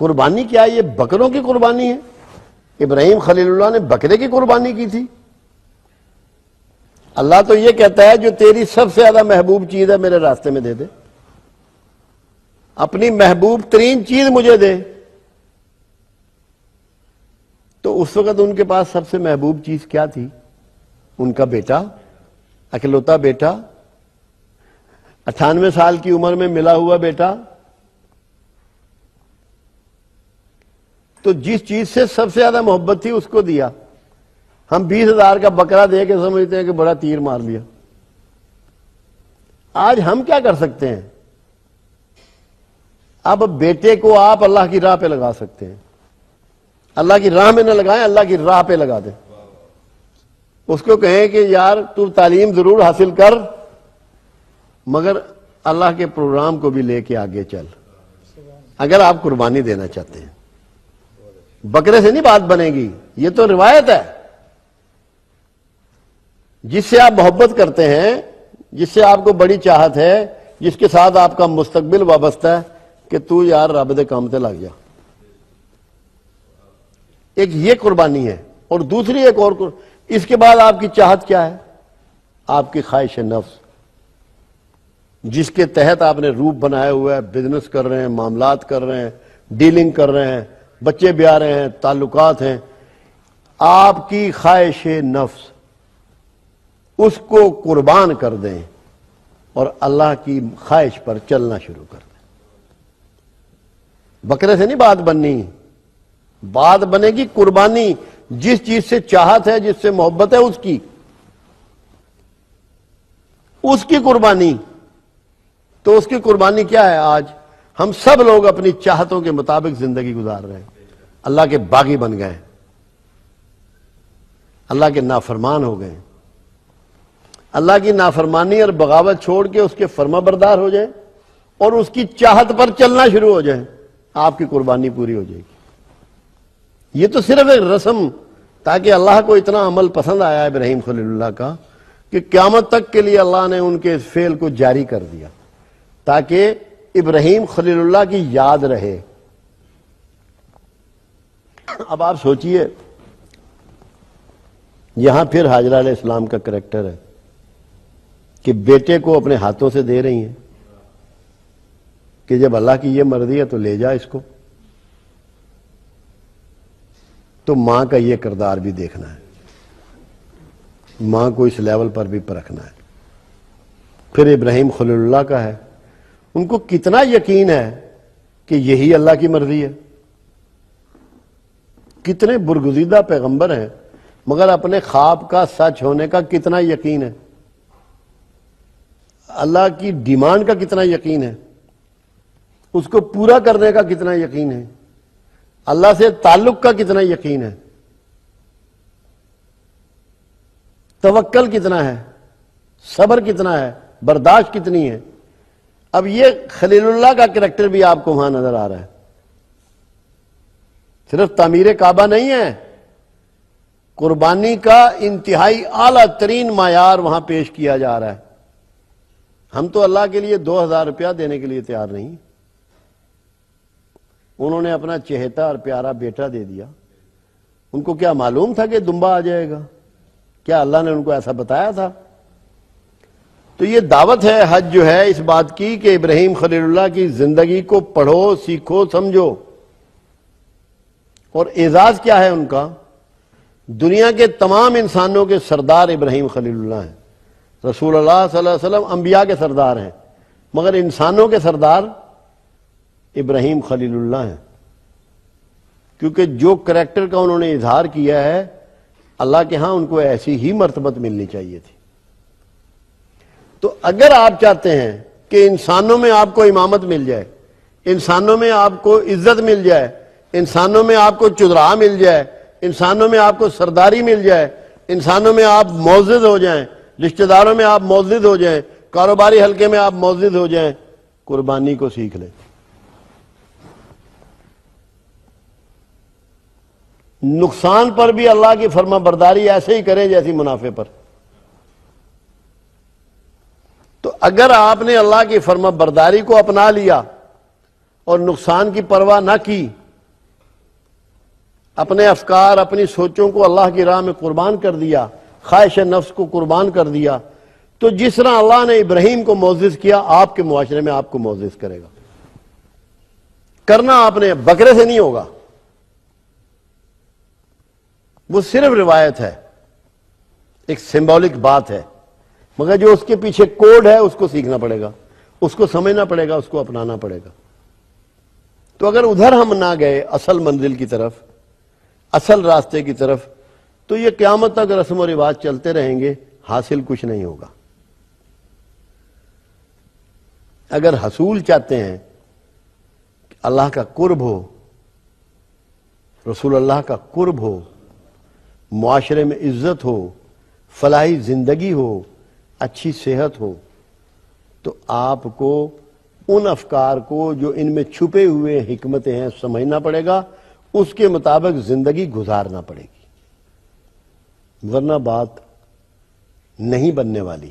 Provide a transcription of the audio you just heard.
قربانی کیا؟ یہ بکروں کی قربانی ہے۔ ابراہیم خلیل اللہ نے بکرے کی قربانی کی تھی۔ اللہ تو یہ کہتا ہے جو تیری سب سے زیادہ محبوب چیز ہے میرے راستے میں دے دے، اپنی محبوب ترین چیز مجھے دے۔ تو اس وقت ان کے پاس سب سے محبوب چیز کیا تھی؟ ان کا بیٹا، اکلوتا بیٹا، 98 سال کی عمر میں ملا ہوا بیٹا۔ تو جس چیز سے سب سے زیادہ محبت تھی اس کو دیا۔ ہم 20,000 کا بکرا دے کے سمجھتے ہیں کہ بڑا تیر مار لیا۔ آج ہم کیا کر سکتے ہیں؟ اب بیٹے کو آپ اللہ کی راہ پہ لگا سکتے ہیں۔ اللہ کی راہ میں نہ لگائیں، اللہ کی راہ پہ لگا دیں۔ اس کو کہیں کہ یار تو تعلیم ضرور حاصل کر، مگر اللہ کے پروگرام کو بھی لے کے آگے چل، اگر آپ قربانی دینا چاہتے ہیں۔ بکرے سے نہیں بات بنے گی، یہ تو روایت ہے۔ جس سے آپ محبت کرتے ہیں، جس سے آپ کو بڑی چاہت ہے، جس کے ساتھ آپ کا مستقبل وابستہ ہے، کہ تو یار رب دے کام تے لگ جا، ایک یہ قربانی ہے۔ اور دوسری ایک اور اس کے بعد آپ کی چاہت کیا ہے؟ آپ کی خواہش نفس، جس کے تحت آپ نے روپ بنایا ہوا ہے، بزنس کر رہے ہیں، معاملات کر رہے ہیں، ڈیلنگ کر رہے ہیں، بچے بھی آ رہے ہیں، تعلقات ہیں۔ آپ کی خواہش نفس، اس کو قربان کر دیں اور اللہ کی خواہش پر چلنا شروع کر دیں۔ بکرے سے نہیں بات بننی، بات بنے گی قربانی، جس چیز سے چاہت ہے، جس سے محبت ہے، اس کی قربانی۔ تو اس کی قربانی کیا ہے؟ آج ہم سب لوگ اپنی چاہتوں کے مطابق زندگی گزار رہے ہیں، اللہ کے باغی بن گئے، اللہ کے نافرمان ہو گئے۔ اللہ کی نافرمانی اور بغاوت چھوڑ کے اس کے فرما بردار ہو جائیں اور اس کی چاہت پر چلنا شروع ہو جائیں، آپ کی قربانی پوری ہو جائے گی۔ یہ تو صرف ایک رسم، تاکہ اللہ کو اتنا عمل پسند آیا ابراہیم خلیل اللہ کا کہ قیامت تک کے لیے اللہ نے ان کے اس فعل کو جاری کر دیا، تاکہ ابراہیم خلیل اللہ کی یاد رہے۔ اب آپ سوچئے، یہاں پھر حاجرہ علیہ السلام کا کریکٹر ہے کہ بیٹے کو اپنے ہاتھوں سے دے رہی ہیں کہ جب اللہ کی یہ مرضی ہے تو لے جا اس کو۔ تو ماں کا یہ کردار بھی دیکھنا ہے، ماں کو اس لیول پر بھی پرکھنا ہے۔ پھر ابراہیم خلیل اللہ کا ہے، ان کو کتنا یقین ہے کہ یہی اللہ کی مرضی ہے۔ کتنے برگزیدہ پیغمبر ہیں، مگر اپنے خواب کا سچ ہونے کا کتنا یقین ہے، اللہ کی ڈیمانڈ کا کتنا یقین ہے، اس کو پورا کرنے کا کتنا یقین ہے، اللہ سے تعلق کا کتنا یقین ہے، توکل کتنا ہے، صبر کتنا ہے، برداشت کتنی ہے۔ اب یہ خلیل اللہ کا کریکٹر بھی آپ کو وہاں نظر آ رہا ہے۔ صرف تعمیر کعبہ نہیں ہے، قربانی کا انتہائی اعلیٰ ترین معیار وہاں پیش کیا جا رہا ہے۔ ہم تو اللہ کے لیے 2,000 روپیہ دینے کے لیے تیار نہیں، انہوں نے اپنا چہیتا اور پیارا بیٹا دے دیا۔ ان کو کیا معلوم تھا کہ دمبا آ جائے گا؟ کیا اللہ نے ان کو ایسا بتایا تھا؟ تو یہ دعوت ہے حج جو ہے اس بات کی کہ ابراہیم خلیل اللہ کی زندگی کو پڑھو، سیکھو، سمجھو۔ اور اعزاز کیا ہے ان کا؟ دنیا کے تمام انسانوں کے سردار ابراہیم خلیل اللہ ہیں۔ رسول اللہ صلی اللہ علیہ وسلم انبیاء کے سردار ہیں، مگر انسانوں کے سردار ابراہیم خلیل اللہ ہیں، کیونکہ جو کریکٹر کا انہوں نے اظہار کیا ہے، اللہ کے ہاں ان کو ایسی ہی مرتبت ملنی چاہیے تھی۔ تو اگر آپ چاہتے ہیں کہ انسانوں میں آپ کو امامت مل جائے، انسانوں میں آپ کو عزت مل جائے، انسانوں میں آپ کو چودراہ مل جائے، انسانوں میں آپ کو سرداری مل جائے، انسانوں میں آپ معزز ہو جائیں، رشتہ داروں میں آپ معزز ہو جائیں، کاروباری حلقے میں آپ معزز ہو جائیں، قربانی کو سیکھ لیں۔ نقصان پر بھی اللہ کی فرما برداری ایسے ہی کریں جیسی منافع پر۔ تو اگر آپ نے اللہ کی فرما برداری کو اپنا لیا اور نقصان کی پرواہ نہ کی اپنے افکار اپنی سوچوں کو اللہ کی راہ میں قربان کر دیا، خواہش نفس کو قربان کر دیا، تو جس طرح اللہ نے ابراہیم کو معزز کیا آپ کے معاشرے میں آپ کو معزز کرے گا۔ کرنا آپ نے بکرے سے نہیں ہوگا، وہ صرف روایت ہے، ایک سمبولک بات ہے، مگر جو اس کے پیچھے کوڈ ہے اس کو سیکھنا پڑے گا، اس کو سمجھنا پڑے گا، اس کو اپنانا پڑے گا۔ تو اگر ادھر ہم نہ گئے اصل منزل کی طرف، اصل راستے کی طرف، تو یہ قیامت تک رسم و رواج چلتے رہیں گے، حاصل کچھ نہیں ہوگا۔ اگر حصول چاہتے ہیں کہ اللہ کا قرب ہو، رسول اللہ کا قرب ہو، معاشرے میں عزت ہو، فلاحی زندگی ہو، اچھی صحت ہو، تو آپ کو ان افکار کو جو ان میں چھپے ہوئے حکمتیں ہیں سمجھنا پڑے گا، اس کے مطابق زندگی گزارنا پڑے گی، ورنہ بات نہیں بننے والی۔